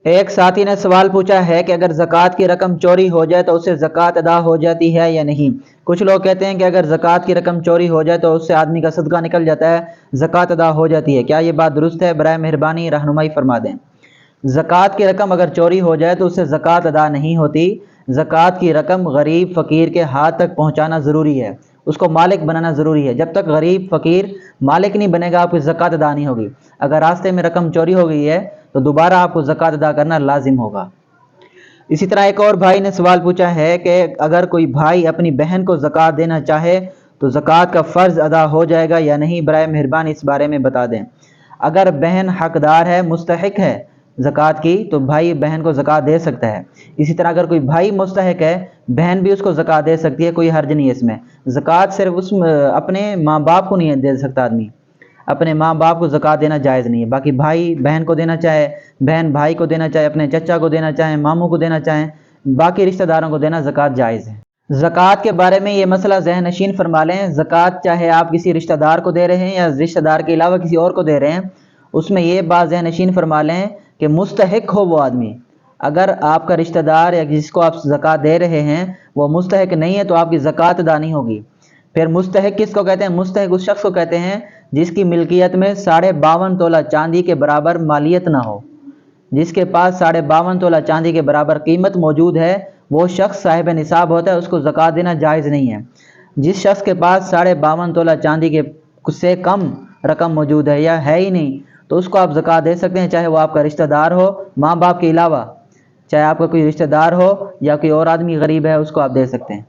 ایک ساتھی نے سوال پوچھا ہے کہ اگر زکوٰۃ کی رقم چوری ہو جائے تو اس سے زکوٰۃ ادا ہو جاتی ہے یا نہیں؟ کچھ لوگ کہتے ہیں کہ اگر زکوٰۃ کی رقم چوری ہو جائے تو اس سے آدمی کا صدقہ نکل جاتا ہے، زکوٰۃ ادا ہو جاتی ہے، کیا یہ بات درست ہے؟ برائے مہربانی رہنمائی فرما دیں۔ زکوٰۃ کی رقم اگر چوری ہو جائے تو اس سے زکوٰۃ ادا نہیں ہوتی۔ زکوٰۃ کی رقم غریب فقیر کے ہاتھ تک پہنچانا ضروری ہے، اس کو مالک بنانا ضروری ہے۔ جب تک غریب فقیر مالک نہیں بنے گا آپ کی زکوٰۃ ادا نہیں ہوگی۔ اگر راستے میں رقم چوری ہو گئی ہے تو دوبارہ آپ کو زکوٰۃ ادا کرنا لازم ہوگا۔ اسی طرح ایک اور بھائی نے سوال پوچھا ہے کہ اگر کوئی بھائی اپنی بہن کو زکوٰۃ دینا چاہے تو زکوٰۃ کا فرض ادا ہو جائے گا یا نہیں؟ برائے مہربانی اس بارے میں بتا دیں۔ اگر بہن حقدار ہے، مستحق ہے زکوٰۃ کی، تو بھائی بہن کو زکوٰۃ دے سکتا ہے۔ اسی طرح اگر کوئی بھائی مستحق ہے، بہن بھی اس کو زکوٰۃ دے سکتی ہے، کوئی حرج نہیں ہے اس میں۔ زکوٰۃ صرف اپنے ماں باپ کو نہیں دے سکتا آدمی، اپنے ماں باپ کو زکوٰۃ دینا جائز نہیں ہے۔ باقی بھائی بہن کو دینا چاہے، بہن بھائی کو دینا چاہے، اپنے چچا کو دینا چاہیں، ماموں کو دینا چاہیں، باقی رشتہ داروں کو دینا زکوٰۃ جائز ہے۔ زکوٰۃ کے بارے میں یہ مسئلہ ذہن نشین فرما لیں، زکوٰۃ چاہے آپ کسی رشتہ دار کو دے رہے ہیں یا رشتہ دار کے علاوہ کسی اور کو دے رہے ہیں، اس میں یہ بات ذہن نشین فرما لیں کہ مستحق ہو وہ آدمی۔ اگر آپ کا رشتہ دار یا جس کو آپ زکوٰۃ دے رہے ہیں وہ مستحق نہیں ہے تو آپ کی زکوٰۃ ادا نہیں ہوگی۔ پھر مستحق کس کو کہتے ہیں؟ مستحق اس شخص کو کہتے ہیں جس کی ملکیت میں 52.5 تولہ چاندی کے برابر مالیت نہ ہو۔ جس کے پاس 52.5 تولہ چاندی کے برابر قیمت موجود ہے وہ شخص صاحب نصاب ہوتا ہے، اس کو زکوٰۃ دینا جائز نہیں ہے۔ جس شخص کے پاس 52.5 تولہ چاندی کے سے کم رقم موجود ہے یا ہے ہی نہیں تو اس کو آپ زکوٰۃ دے سکتے ہیں، چاہے وہ آپ کا رشتہ دار ہو ماں باپ کے علاوہ، چاہے آپ کا کوئی رشتہ دار ہو یا کوئی اور آدمی غریب ہے، اس کو آپ دے سکتے ہیں۔